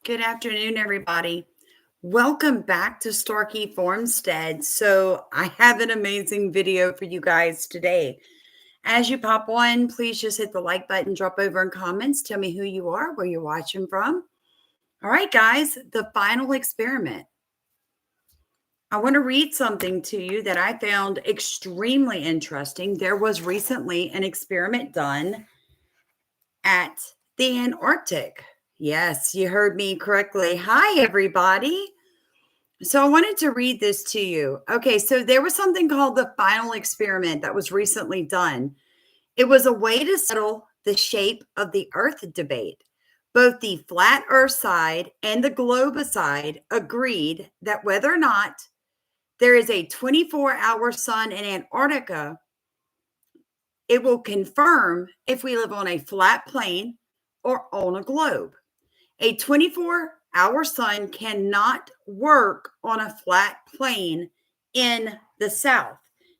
Good afternoon, everybody. Welcome back to Starkey Farmstead. So I have an amazing video for you guys today. As you pop on, please just hit the like button, drop over in comments, tell me who you are, where you're watching from. All right, guys, the final experiment. I want to read something to you that I found extremely interesting. There was recently an experiment done at the Antarctic. Yes, you heard me correctly. Hi, everybody. So I wanted to read this to you. Okay, so there was something called the final experiment that was recently done. It was a way to settle the shape of the Earth debate. Both the flat Earth side and the globe side agreed that whether or not there is a 24-hour sun in Antarctica, it will confirm if we live on a flat plane or on a globe. A 24-hour sun cannot work on a flat plane in the South.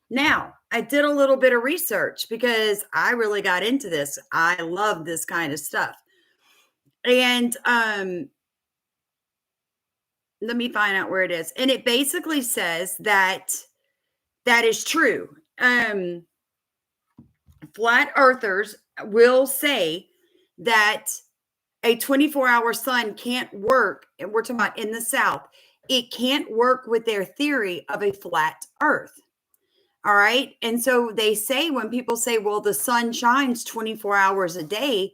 Now, I did a little bit of research because I really got into this. I love this kind of stuff. And let me find out where it is. And it basically says that that is true. Flat earthers will say that a 24-hour sun can't work, and we're talking about in the South, it can't work with their theory of a flat Earth. All right. And so they say, when people say, well, the sun shines 24 hours a day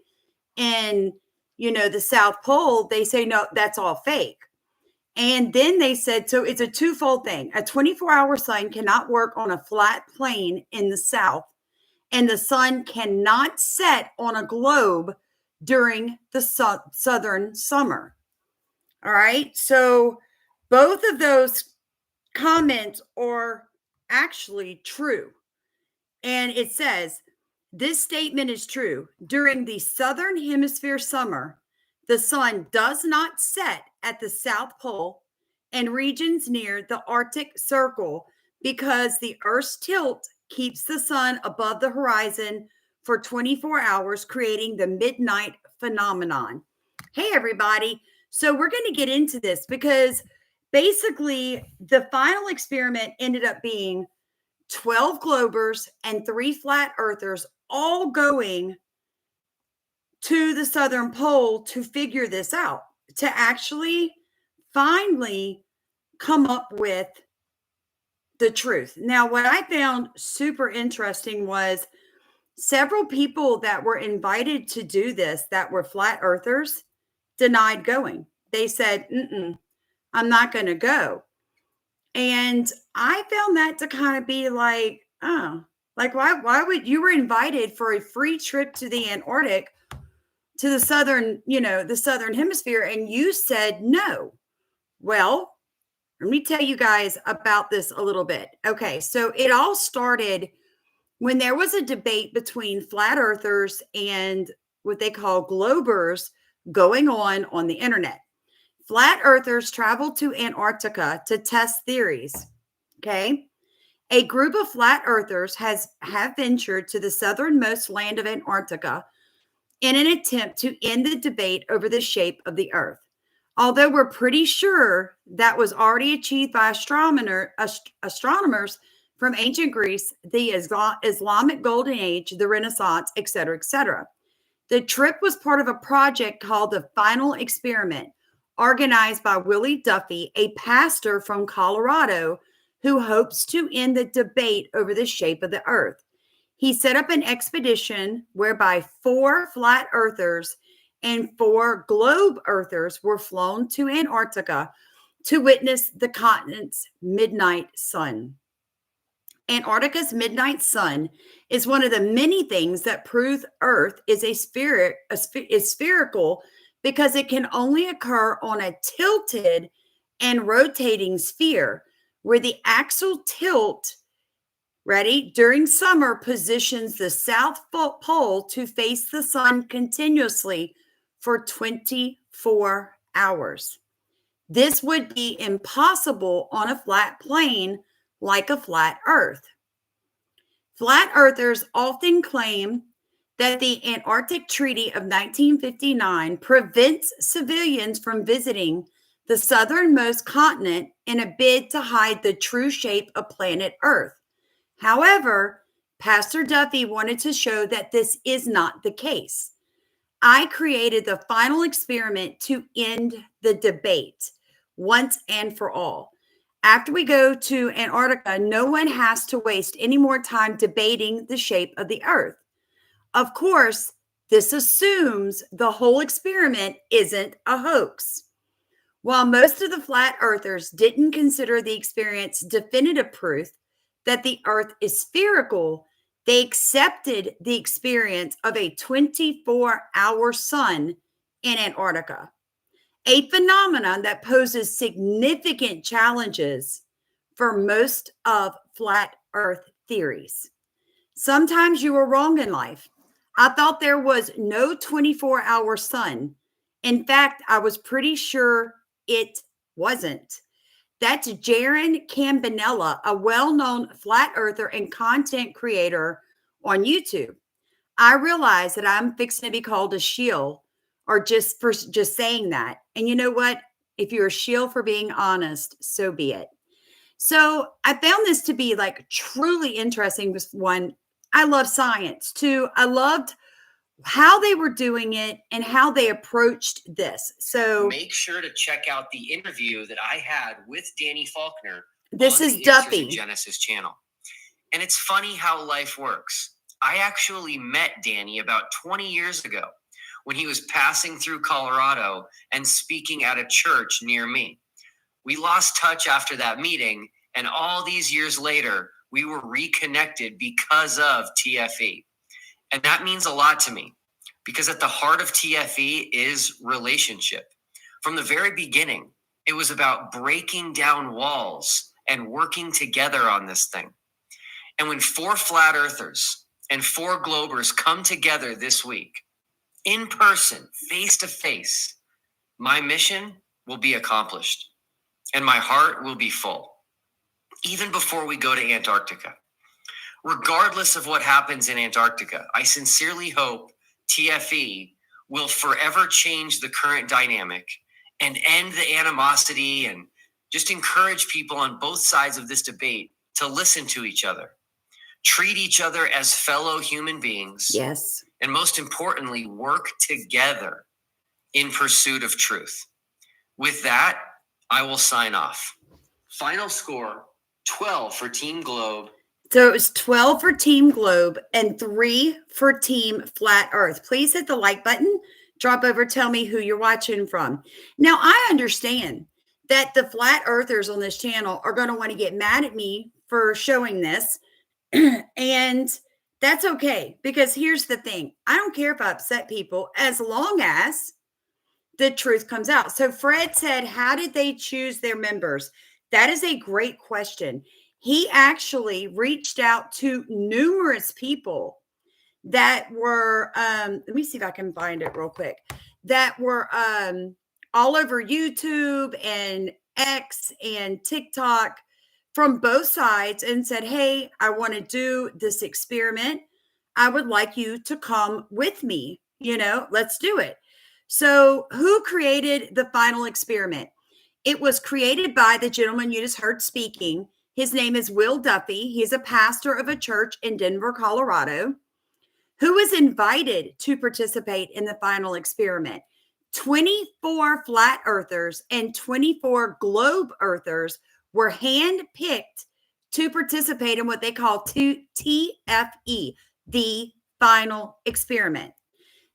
in, the South Pole, they say, no, that's all fake. And then they said, so it's a twofold thing. A 24-hour sun cannot work on a flat plane in the South, and the sun cannot set on a globe during the southern summer. All right. So both of those comments are actually true. And it says, this statement is true. During the southern hemisphere summer, the sun does not set at the South Pole and regions near the Arctic Circle because the Earth's tilt keeps the sun above the horizon for 24 hours, creating the midnight phenomenon. Hey, everybody. So we're going to get into this because basically the final experiment ended up being 12 globers and 3 flat earthers all going to the southern pole to figure this out, to actually finally come up with the truth. Now, what I found super interesting was several people that were invited to do this that were flat earthers denied going. They said, I'm not going to go. And I found that to kind of be like, oh, like why would you were invited for a free trip to the Antarctic, to the southern, the southern hemisphere, and you said no. Well, let me tell you guys about this a little bit. Okay, so it all started when there was a debate between flat earthers and what they call globers going on the internet. Flat earthers traveled to Antarctica to test theories. Okay. A group of flat earthers have ventured to the southernmost land of Antarctica in an attempt to end the debate over the shape of the Earth. Although we're pretty sure that was already achieved by astronomers from ancient Greece, the Islamic Golden Age, the Renaissance, etc., etc. The trip was part of a project called the Final Experiment, organized by Willie Duffy, a pastor from Colorado who hopes to end the debate over the shape of the Earth. He set up an expedition whereby 4 flat earthers and 4 globe earthers were flown to Antarctica to witness the continent's midnight sun. Antarctica's midnight sun is one of the many things that prove Earth is spherical because it can only occur on a tilted and rotating sphere where the axial tilt, during summer positions the South Pole to face the sun continuously for 24 hours. This would be impossible on a flat plane like a flat Earth. Flat earthers often claim that the Antarctic Treaty of 1959 prevents civilians from visiting the southernmost continent in a bid to hide the true shape of planet Earth. However, Pastor Duffy wanted to show that this is not the case. I created the final experiment to end the debate once and for all. After we go to Antarctica, no one has to waste any more time debating the shape of the Earth. Of course, this assumes the whole experiment isn't a hoax. While most of the flat earthers didn't consider the experience definitive proof that the Earth is spherical, they accepted the experience of a 24-hour sun in Antarctica, a phenomenon that poses significant challenges for most of flat Earth theories. Sometimes you were wrong in life. I thought there was no 24-hour sun. In fact, I was pretty sure it wasn't. That's Jaron Campanella, a well-known flat earther and content creator on YouTube. I realize that I'm fixing to be called a shill or just for just saying that. And you know what? If you're a shill for being honest, so be it. So I found this to be like truly interesting. Was one, I love science. Two, I loved how they were doing it and how they approached this. So make sure to check out the interview that I had with Danny Faulkner. This is Duffy Genesis channel. And it's funny how life works. I actually met Danny about 20 years ago when he was passing through Colorado and speaking at a church near me. We lost touch after that meeting, and all these years later, we were reconnected because of TFE. And that means a lot to me because at the heart of TFE is relationship. From the very beginning, it was about breaking down walls and working together on this thing. And when 4 flat earthers and 4 globers come together this week, in person, face to face, my mission will be accomplished and my heart will be full, even before we go to Antarctica. Regardless of what happens in Antarctica, I sincerely hope TFE will forever change the current dynamic and end the animosity and just encourage people on both sides of this debate to listen to each other, treat each other as fellow human beings. Yes. And most importantly, work together in pursuit of truth. With that, I will sign off. Final score, 12 for Team Globe. So it was 12 for Team Globe and 3 for Team Flat Earth. Please hit the like button, drop over, tell me who you're watching from. Now, I understand that the flat earthers on this channel are going to want to get mad at me for showing this. And that's okay, because here's the thing. I don't care if I upset people as long as the truth comes out. So Fred said, how did they choose their members? That is a great question. He actually reached out to numerous people that were, let me see if I can find it real quick, that were all over YouTube and X and TikTok from both sides and said, hey, I want to do this experiment. I would like you to come with me. Let's do it. So who created the final experiment? It was created by the gentleman you just heard speaking. His name is Will Duffy. He's a pastor of a church in Denver, Colorado, who was invited to participate in the final experiment. 24 flat earthers and 24 globe earthers were handpicked to participate in what they call TFE, the final experiment.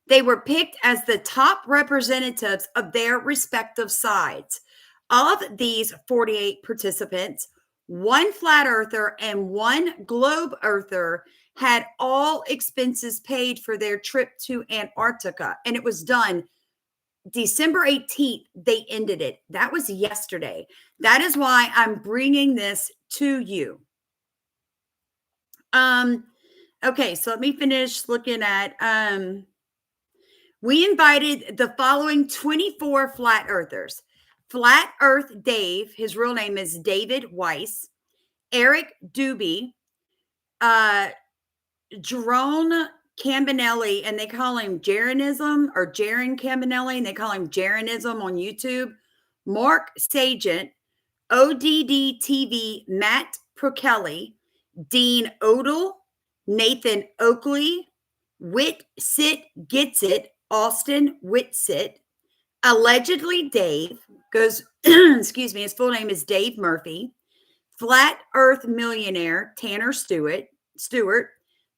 They were picked as the top representatives of their respective sides. Of these 48 participants, 1 flat earther and 1 globe earther had all expenses paid for their trip to Antarctica. And it was done December 18th. They ended it. That was yesterday. That is why I'm bringing this to you. Okay, so let me finish looking at, we invited the following 24 flat earthers. Flat Earth Dave, his real name is David Weiss, Eric Doobie, Jerome Campanelli, and they call him Jeranism or Jaron Campanelli, and they call him Jeranism on YouTube. Mark Sagent, ODD TV, Matt Prokelly, Dean Odell, Nathan Oakley, Wit Sit Gets It, Austin Whitsit, allegedly Dave, goes, excuse me, his full name is Dave Murphy, Flat Earth Millionaire, Tanner Stewart,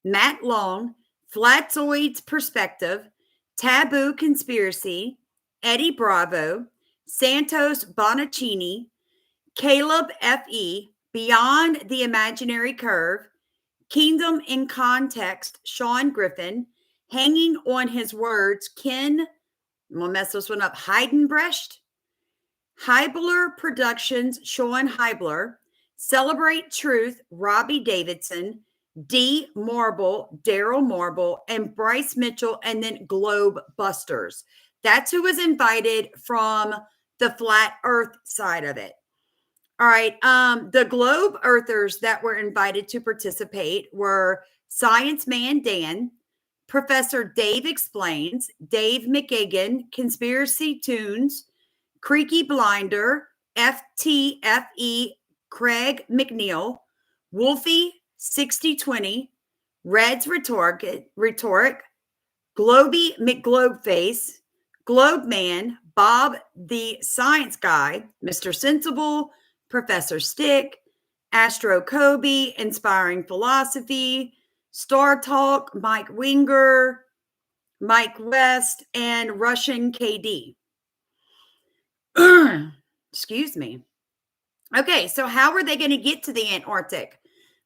Matt Long, Flatzoids Perspective, Taboo Conspiracy, Eddie Bravo, Santos Bonaccini, Caleb F.E., Beyond the Imaginary Curve, Kingdom in Context, Sean Griffin, Hanging on His Words, Ken, I'm going to mess this one up, Heidenbrecht, Heibler Productions, Sean Heibler, Celebrate Truth, Robbie Davidson, D. Marble, Daryl Marble, and Bryce Mitchell, and then Globe Busters. That's who was invited from the Flat Earth side of it. All right. The Globe Earthers that were invited to participate were Science Man Dan, Professor Dave Explains, Dave McGagan, Conspiracy Tunes, Creaky Blinder, FTFE, Craig McNeil, Wolfie 6020, Red's Rhetoric, Globy McGlobeface, Globe Man, Bob the Science Guy, Mr. Sensible, Professor Stick, Astro Kobe, Inspiring Philosophy, Star Talk, Mike Winger, Mike West, and Russian KD. Excuse me. Okay, so how are they going to get to the Antarctic?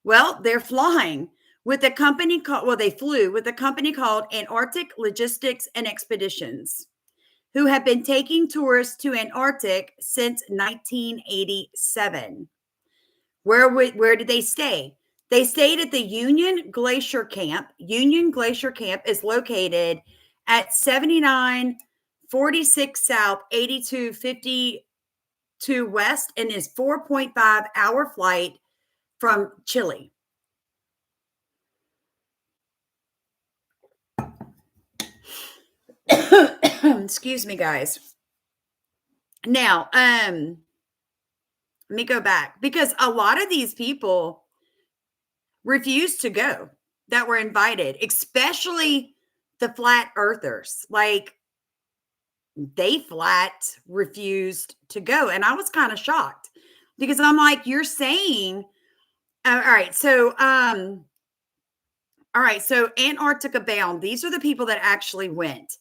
Well, they're flying with a company called, they flew with a company called Antarctic Logistics and Expeditions, who have been taking tourists to Antarctic since 1987. Where did they stay? They stayed at the Union Glacier Camp. Union Glacier Camp is located at 7946 South, 8252 West, and is 4.5-hour flight from Chile. Excuse me, guys. Now, let me go back, because a lot of these people refused to go that were invited, especially the flat earthers. Like, they flat refused to go. And I was kind of shocked, because I'm like, you're saying, all right, so Antarctica Bound, these are the people that actually went.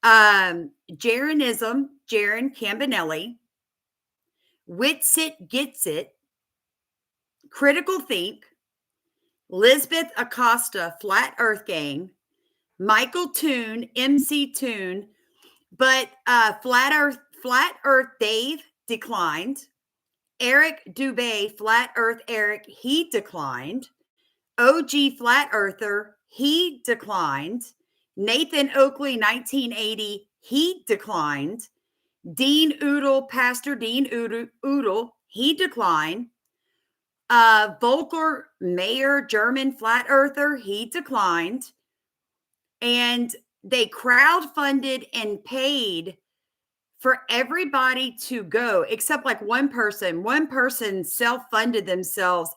Jeranism, Jaron Campanelli, Witsit Gets It, Critical Think, Lisbeth Acosta, Flat Earth Gang, Michael Toon, MC Toon, but Flat Earth Dave declined. Eric Dubé, Flat Earth Eric, he declined. OG Flat Earther, he declined. Nathan Oakley, 1980, he declined. Dean Oodle, Pastor Dean Oodle, he declined. Volker Mayer, German Flat Earther, he declined. And they crowdfunded and paid for everybody to go, except like one person. One person self-funded themselves,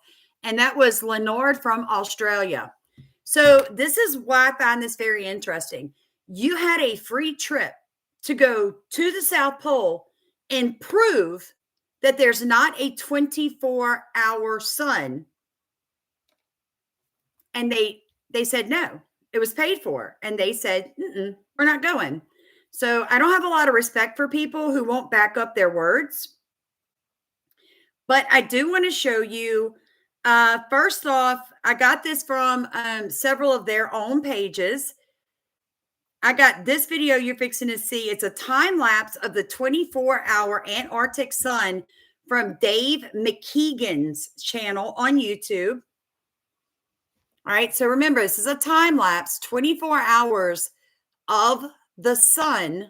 and that was Leonard from Australia. So this is why I find this very interesting. You had a free trip to go to the South Pole and prove that there's not a 24-hour sun. And they said no. It was paid for. And they said, we're not going. So I don't have a lot of respect for people who won't back up their words. But I do want to show you, first off, I got this from several of their own pages. I got this video you're fixing to see. It's a time lapse of the 24-hour Antarctic sun from Dave McKeegan's channel on YouTube. All right, so remember, this is a time lapse, 24 hours of the sun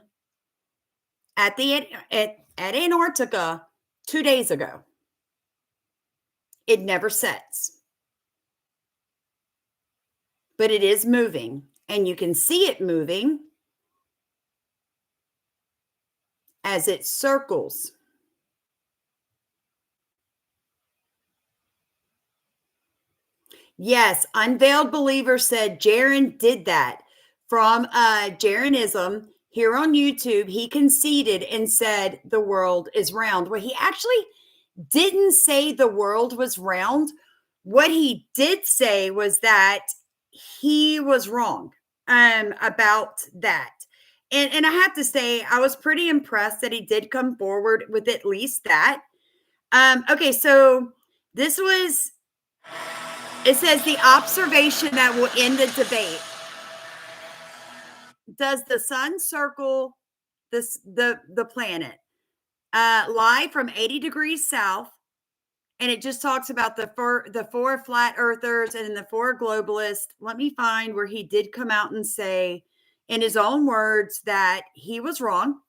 at Antarctica 2 days ago. It never sets, but it is moving. and you can see it moving as it circles. Yes, Unveiled Believer said Jaron did that from Jaronism here on YouTube. He conceded and said the world is round. Well, he actually didn't say the world was round. What he did say was that he was wrong about that. And I have to say, I was pretty impressed that he did come forward with at least that. Okay, so this was, it says the observation that will end the debate. Does the sun circle the planet? Lie from 80 degrees south. And it just talks about the four flat earthers and the four globalists. Let me find where he did come out and say, in his own words, that he was wrong.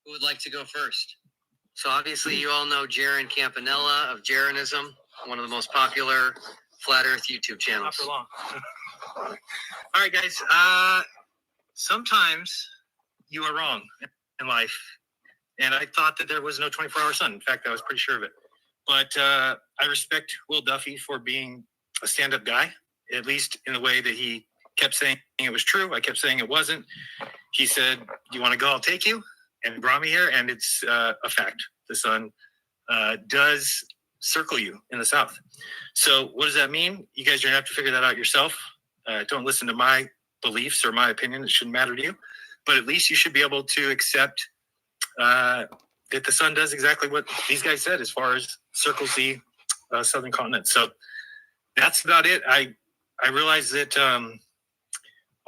Who would like to go first? So obviously you all know Jaron Campanella of Jaronism, one of the most popular flat earth YouTube channels. Not for long. All right, guys. Sometimes you are wrong in life. And I thought that there was no 24-hour sun. In fact, I was pretty sure of it. But I respect Will Duffy for being a stand-up guy, at least in the way that he kept saying it was true. I kept saying it wasn't. He said, "You want to go? I'll take you," and brought me here. And it's a fact. The sun does circle you in the south. So what does that mean? You guys are going to have to figure that out yourself. Don't listen to my beliefs or my opinion. It shouldn't matter to you. But at least you should be able to accept that the sun does exactly what these guys said as far as circles the southern continent. So that's about it. I realize that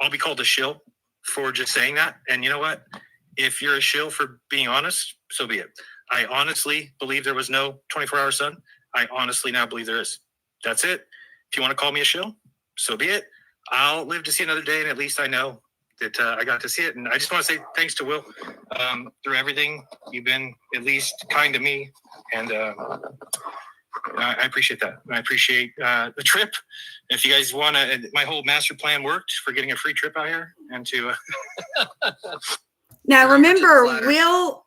I'll be called a shill for just saying that. And you know what? If you're a shill for being honest, so be it. I honestly believe there was no 24-hour sun. I honestly now believe there is. That's it. If you want to call me a shill, so be it. I'll live to see another day, and at least I know that I got to see it. And I just want to say thanks to Will. Through everything, you've been at least kind to me, and I appreciate that. I appreciate the trip. If you guys want to, my whole master plan worked for getting a free trip out here and to. Now remember, Will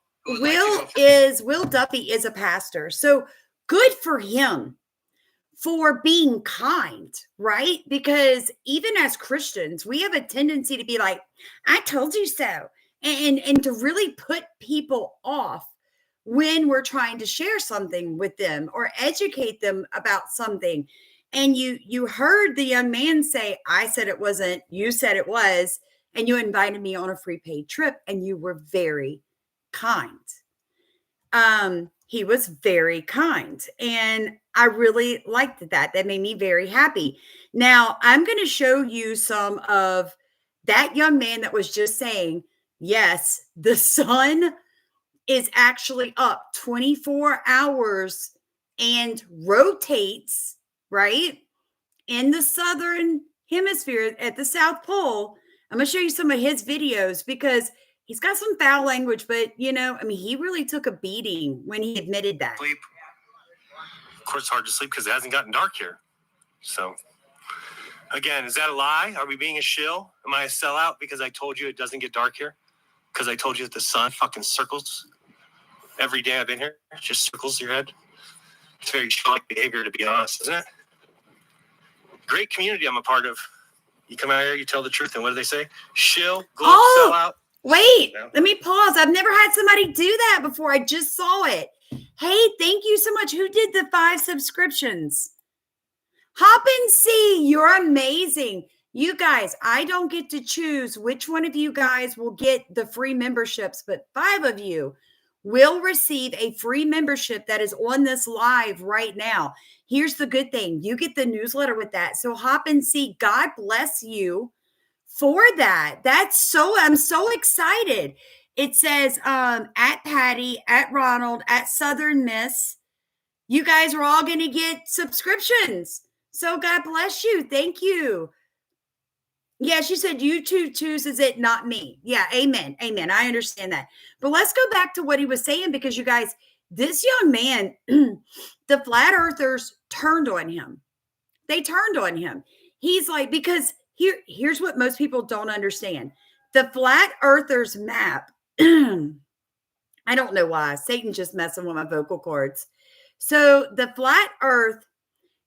Duffy is a pastor, so good for him for being kind, right? Because even as Christians, we have a tendency to be like, "I told you so," and to really put people off when we're trying to share something with them or educate them about something. And you heard the young man say, "I said it wasn't, you said it was, and you invited me on a free paid trip, and you were very kind." He was very kind, and I really liked that. That made me very happy. Now, I'm going to show you some of that young man that was just saying, yes, the sun is actually up 24 hours and rotates, right, in the southern hemisphere at the South Pole. I'm going to show you some of his videos because he's got some foul language, but, you know, I mean, he really took a beating when he admitted that. Sleep. Of course, it's hard to sleep because it hasn't gotten dark here. So, again, is that a lie? Are we being a shill? Am I a sellout because I told you it doesn't get dark here? Because I told you that the sun fucking circles every day I've been here? It just circles your head? It's very shill-like behavior, to be honest, isn't it? Great community I'm a part of. You come out here, you tell the truth, and what do they say? Shill, gloat, sellout. Wait, let me pause. I've never had somebody do that before. I just saw it. Hey, thank you so much. Who did the 5 subscriptions? Hop and see. You're amazing. You guys, I don't get to choose which one of you guys will get the free memberships, but 5 of you will receive a free membership that is on this live right now. Here's the good thing. You get the newsletter with that. So hop and see. God bless you for that. I'm so excited. It says at Patty, at Ronald, at Southern Miss. You guys are all going to get subscriptions. So God bless you. Thank you. Yeah, she said YouTube chooses it, not me. Yeah, amen. Amen. I understand that. But let's go back to what he was saying, because you guys, this young man, the flat earthers turned on him. They turned on him. He's like, because Here's what most people don't understand. The flat earthers map, I don't know why. Satan's just messing with my vocal cords. So the flat earth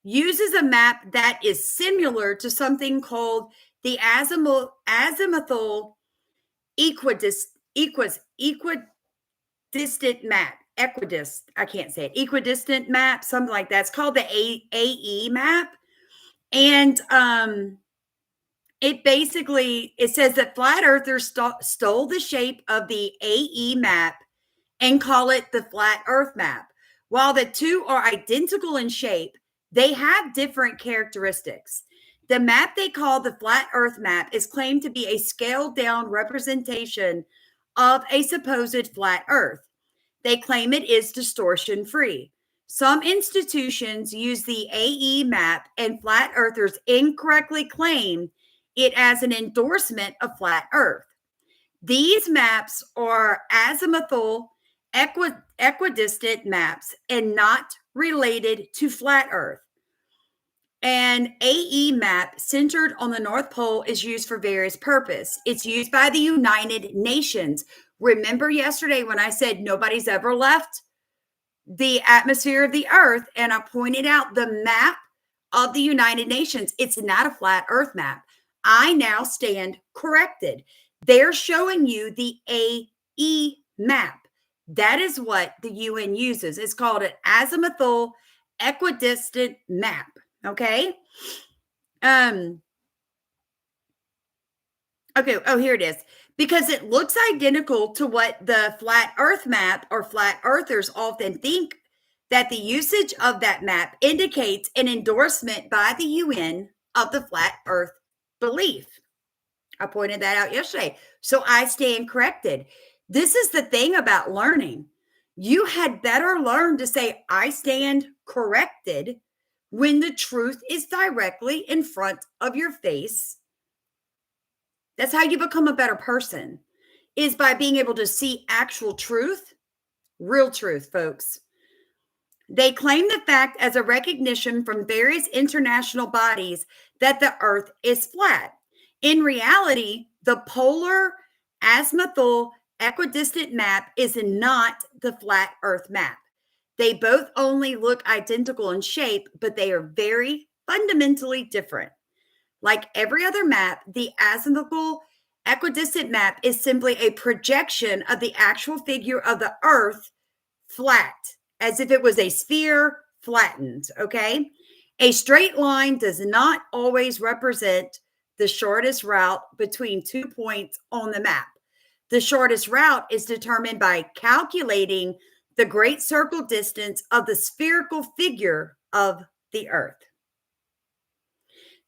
uses a map that is similar to something called the azimuthal equidistant map. I can't say it. Equidistant map, something like that. It's called the AE map. And it says that flat earthers stole the shape of the AE map and call it the flat earth map. While the two are identical in shape, they have different characteristics. The map they call the flat earth map is claimed to be a scaled down representation of a supposed flat earth. They claim it is distortion free. Some institutions use the AE map, and flat earthers incorrectly claim it as an endorsement of flat earth. These maps are azimuthal equidistant maps and not related to flat earth. An AE map centered on the North Pole is used for various purposes. It's used by the United Nations. Remember yesterday when I said nobody's ever left the atmosphere of the earth, and I pointed out the map of the United Nations. It's not a flat earth map. I now stand corrected. They're showing you the AE map. That is what the UN uses. It's called an azimuthal equidistant map. Okay. Okay. Oh, here it is. Because it looks identical to what the flat earth map or flat earthers often think, that the usage of that map indicates an endorsement by the UN of the flat earth belief. I pointed that out yesterday. So I stand corrected. This is the thing about learning. You had better learn to say, I stand corrected, when the truth is directly in front of your face. That's how you become a better person, is by being able to see actual truth, real truth, folks. They claim the fact as a recognition from various international bodies that the earth is flat. In reality, the polar azimuthal equidistant map is not the flat earth map. They both only look identical in shape, but they are very fundamentally different. Like every other map, the azimuthal equidistant map is simply a projection of the actual figure of the earth flat, as if it was a sphere flattened, okay? A straight line does not always represent the shortest route between 2 points on the map. The shortest route is determined by calculating the great circle distance of the spherical figure of the earth.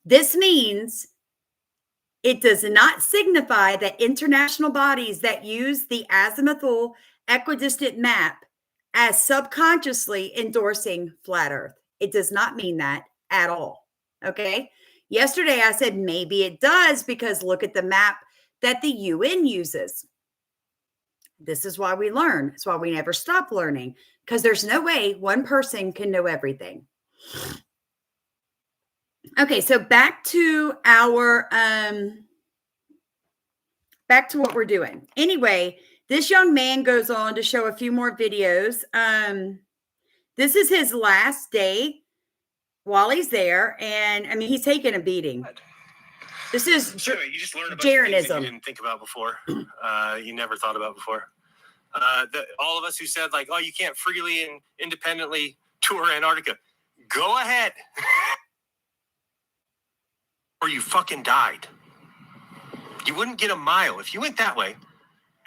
This means it does not signify that international bodies that use the azimuthal equidistant map as subconsciously endorsing flat earth. It does not mean that at all. Okay. Yesterday I said maybe it does, because look at the map that the UN uses. This is why we learn. It's why we never stop learning, because there's no way one person can know everything. Okay, so back to what we're doing. Anyway, this young man goes on to show a few more videos. This is his last day while he's there, and I mean, he's taking a beating. This is you just learned about Jeranism. you didn't think about before. You never thought about before. All of us who said, like, oh, you can't freely and independently tour Antarctica. Go ahead. Or you fucking died. You wouldn't get a mile if you went that way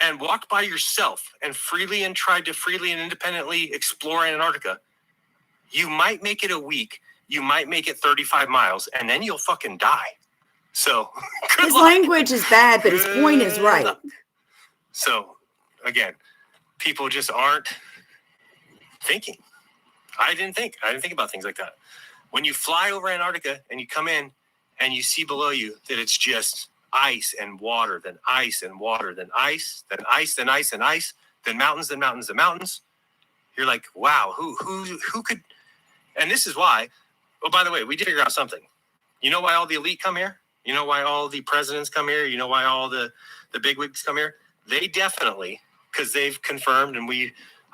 and walked by yourself and freely and tried to freely and independently explore Antarctica. You might make it a week. You might make it 35 miles, and then you'll fucking die. So his language is bad, but his point is right. So again, people just aren't thinking. I didn't think about things like that. When you fly over Antarctica and you come in and you see below you that it's just ice and water, then ice and water, then ice, then ice, then ice and ice, then mountains, then mountains, then mountains. You're like, wow, who could? And this is why. Oh, by the way, we did figure out something. You know why all the elite come here? You know why all the presidents come here? You know why all the bigwigs come here? They definitely, because they've confirmed, and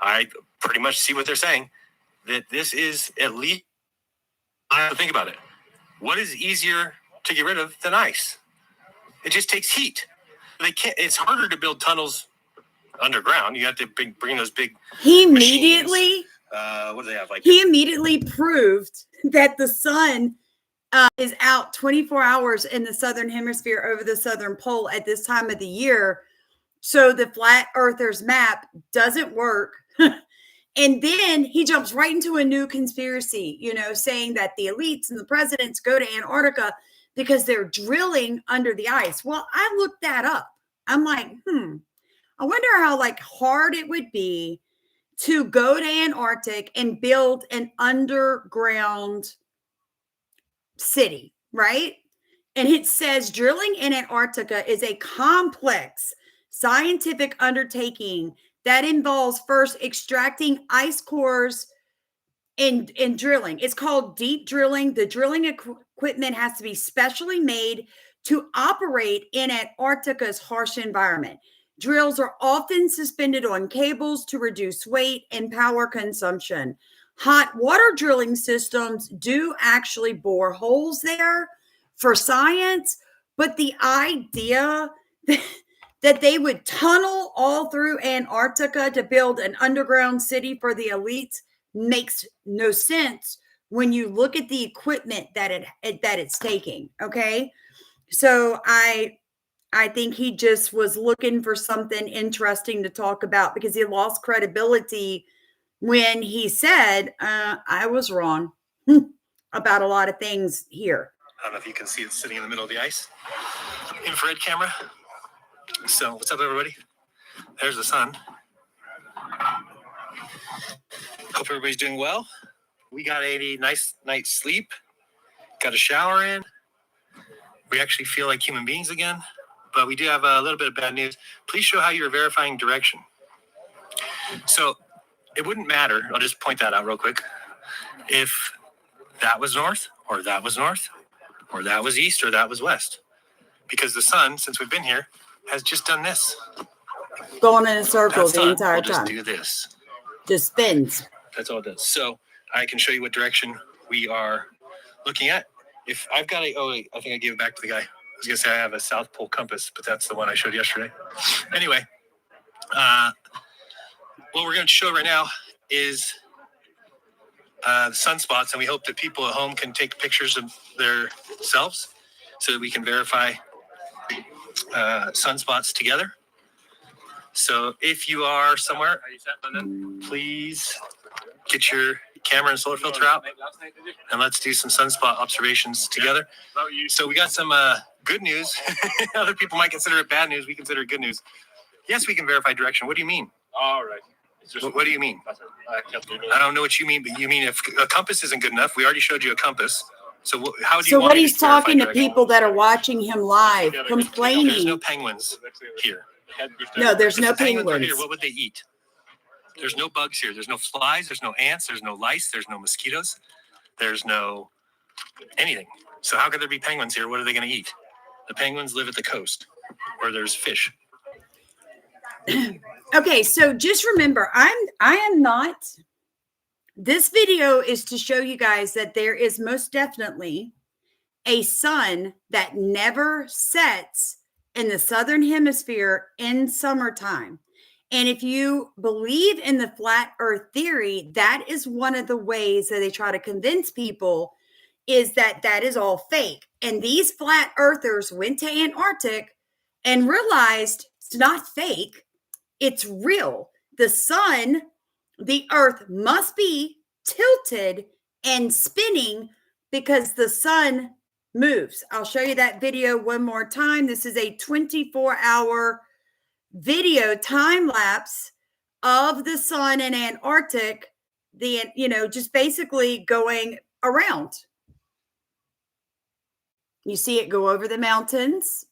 I pretty much see what they're saying, that this is at least, I have to think about it. What is easier to get rid of than ice? It just takes heat. They can't. It's harder to build tunnels underground. You have to bring those big. He immediately. What do they have? Like he immediately proved that the sun is out 24 hours in the southern hemisphere over the southern pole at this time of the year. So the flat earthers map doesn't work. And then he jumps right into a new conspiracy, saying that the elites and the presidents go to Antarctica because they're drilling under the ice. Well, I looked that up. I'm like, I wonder how hard it would be to go to Antarctic and build an underground city, right? And it says drilling in Antarctica is a complex scientific undertaking that involves first extracting ice cores and drilling. It's called deep drilling. The drilling equipment has to be specially made to operate in Antarctica's harsh environment. Drills are often suspended on cables to reduce weight and power consumption. Hot water drilling systems do actually bore holes there for science, but the idea that they would tunnel all through Antarctica to build an underground city for the elites makes no sense when you look at the equipment that it's taking. Okay, so I think he just was looking for something interesting to talk about because he lost credibility when he said, I was wrong about a lot of things here. I don't know if you can see it sitting in the middle of the ice. Infrared camera. So what's up, everybody? There's the sun. Hope everybody's doing well. We got a nice night's sleep. Got a shower in. We actually feel like human beings again. But we do have a little bit of bad news. Please show how you're verifying direction. So it wouldn't matter. I'll just point that out real quick. If that was north, or that was north, or that was east, or that was west. Because the sun, since we've been here, has just done this. Going in a circle the entire time. time. Just do this. Just spins. That's all it does. So I can show you what direction we are looking at. If I've got I think I gave it back to the guy. I was going to say I have a South Pole compass, but that's the one I showed yesterday. Anyway, what we're going to show right now is the sunspots, and we hope that people at home can take pictures of themselves so that we can verify sunspots together. So if you are somewhere, please get your camera and solar filter out, and let's do some sunspot observations together. So we got some good news. Other people might consider it bad news. We consider it good news. Yes, we can verify direction. What do you mean? All right. What do you mean? I don't know what you mean, but you mean if a compass isn't good enough, we already showed you a compass. So how do you So want what me he's to verify talking to direction? people that are watching him live, There's complaining. no penguins here. No, there's If no the penguins were penguins. here, what would they eat? There's no bugs here. There's no flies. There's no ants. There's no lice. There's no mosquitoes. There's no anything. So how could there be penguins here? What are they going to eat? The penguins live at the coast where there's fish. Okay, so just remember, I am not. This video is to show you guys that there is most definitely a sun that never sets in the southern hemisphere in summertime. And if you believe in the flat earth theory, that is one of the ways that they try to convince people is that is all fake. And these flat earthers went to Antarctic and realized it's not fake. It's real. The sun, the earth must be tilted and spinning because the sun moves. I'll show you that video one more time. This is a 24-hour video time lapse of the sun in Antarctic, just basically going around. You see it go over the mountains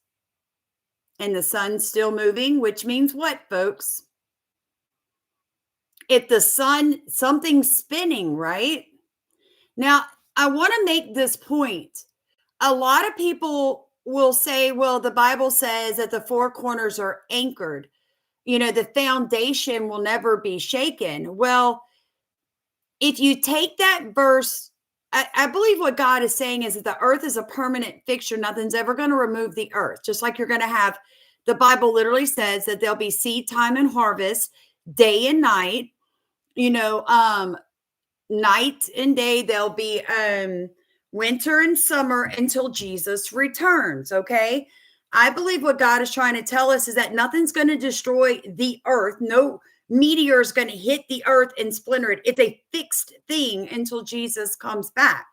and the sun's still moving, which means what, folks? If the sun, something's spinning, right? Now, I want to make this point. A lot of people will say, well, the Bible says that the four corners are anchored. The foundation will never be shaken. Well, if you take that verse, I believe what God is saying is that the earth is a permanent fixture. Nothing's ever going to remove the earth. Just like you're going to have, the Bible literally says that there'll be seed time and harvest, day and night, night and day. There'll be winter and summer until Jesus returns. Okay. I believe what God is trying to tell us is that nothing's going to destroy the earth. No meteor is going to hit the earth and splinter it. It's a fixed thing until Jesus comes back.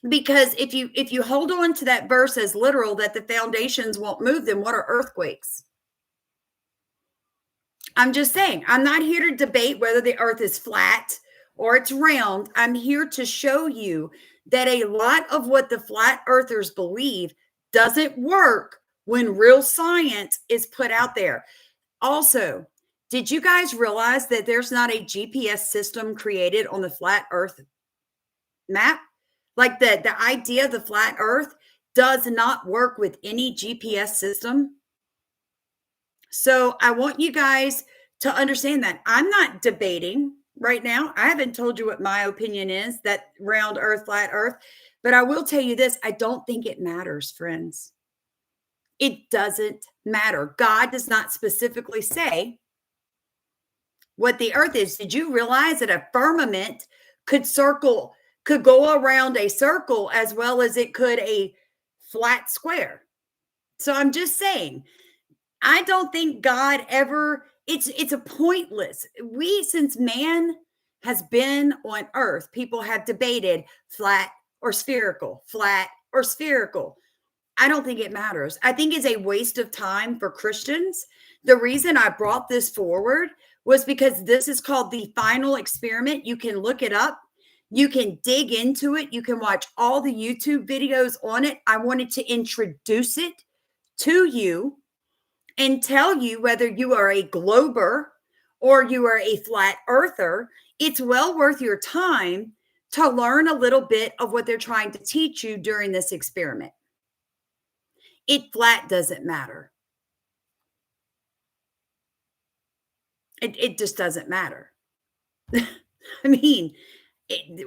Because if you hold on to that verse as literal, that the foundations won't move, then what are earthquakes? I'm just saying, I'm not here to debate whether the earth is flat or it's round. I'm here to show you that a lot of what the flat earthers believe doesn't work when real science is put out there. Also, did you guys realize that there's not a GPS system created on the flat earth map? Like the idea of the flat earth does not work with any GPS system. So I want you guys to understand that I'm not debating right now. I haven't told you what my opinion is, that round earth, flat earth, but I will tell you this. I don't think it matters, friends. It doesn't matter. God does not specifically say what the earth is. Did you realize that a firmament could go around a circle as well as it could a flat square? So I'm just saying, I don't think God ever, it's a pointless. Since man has been on earth, people have debated flat or spherical, flat or spherical. I don't think it matters. I think it's a waste of time for Christians. The reason I brought this forward was because this is called the final experiment. You can look it up. You can dig into it. You can watch all the YouTube videos on it. I wanted to introduce it to you and tell you whether you are a glober or you are a flat earther. It's well worth your time to learn a little bit of what they're trying to teach you during this experiment. Flat doesn't matter. It just doesn't matter. I mean,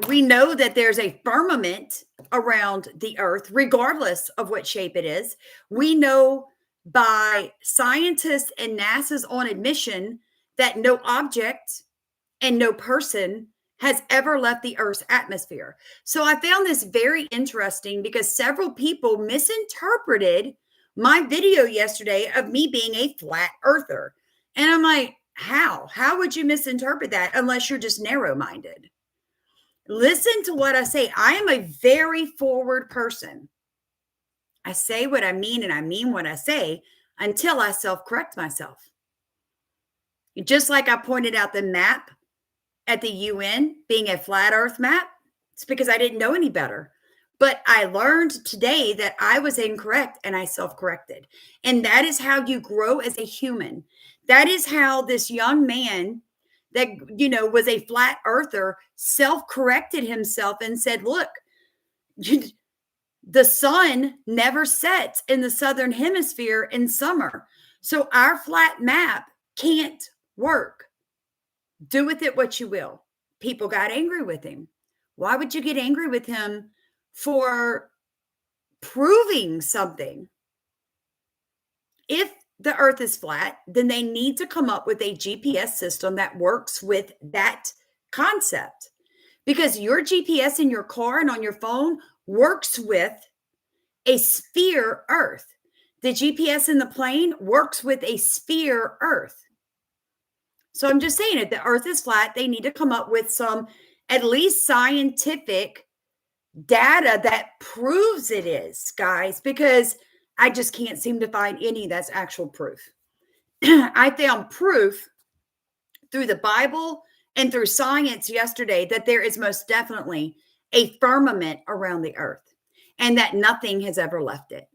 we know that there's a firmament around the earth, regardless of what shape it is. We know by scientists and NASA's own admission that no object and no person has ever left the Earth's atmosphere. So I found this very interesting because several people misinterpreted my video yesterday of me being a flat earther. And I'm like, how? How would you misinterpret that unless you're just narrow-minded? Listen to what I say. I am a very forward person. I say what I mean, and I mean what I say until I self-correct myself. Just like I pointed out the map at the UN being a flat earth map, it's because I didn't know any better. But I learned today that I was incorrect and I self-corrected. And that is how you grow as a human. That is how this young man that, was a flat earther self-corrected himself and said, look, the sun never sets in the southern hemisphere in summer. So our flat map can't work. Do with it what you will. People got angry with him. Why would you get angry with him for proving something? If the earth is flat, then they need to come up with a GPS system that works with that concept. Because your GPS in your car and on your phone works with a sphere earth. The GPS in the plane works with a sphere earth. So I'm just saying, if the earth is flat, they need to come up with some at least scientific data that proves it is, guys, because I just can't seem to find any that's actual proof. I found proof through the Bible and through science yesterday that there is most definitely a firmament around the earth and that nothing has ever left it.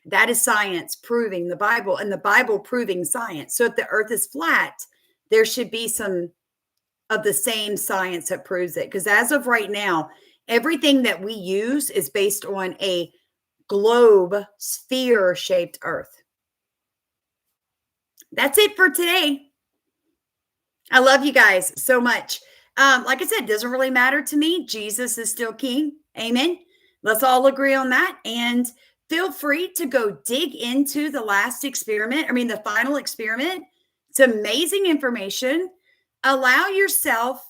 That is science proving the Bible and the Bible proving science. So if the earth is flat, there should be some of the same science that proves it. Because as of right now, everything that we use is based on a globe, sphere-shaped Earth. That's it for today. I love you guys so much. Like I said, it doesn't really matter to me. Jesus is still king. Amen. Let's all agree on that. And feel free to go dig into the the final experiment. It's amazing information. Allow yourself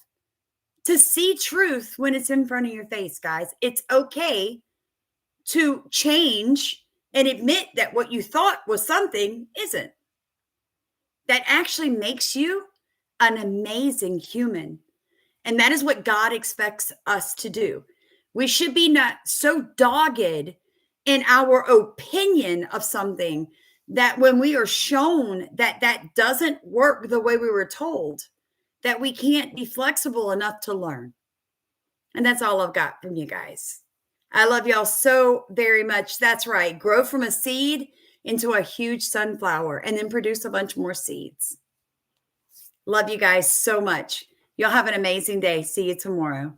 to see truth when it's in front of your face, guys. It's okay to change and admit that what you thought was something isn't. That actually makes you an amazing human. And that is what God expects us to do. We should be not so dogged in our opinion of something that when we are shown that that doesn't work the way we were told, that we can't be flexible enough to learn. And that's all I've got from you guys. I love y'all so very much. That's right. Grow from a seed into a huge sunflower and then produce a bunch more seeds. Love you guys so much. Y'all have an amazing day. See you tomorrow.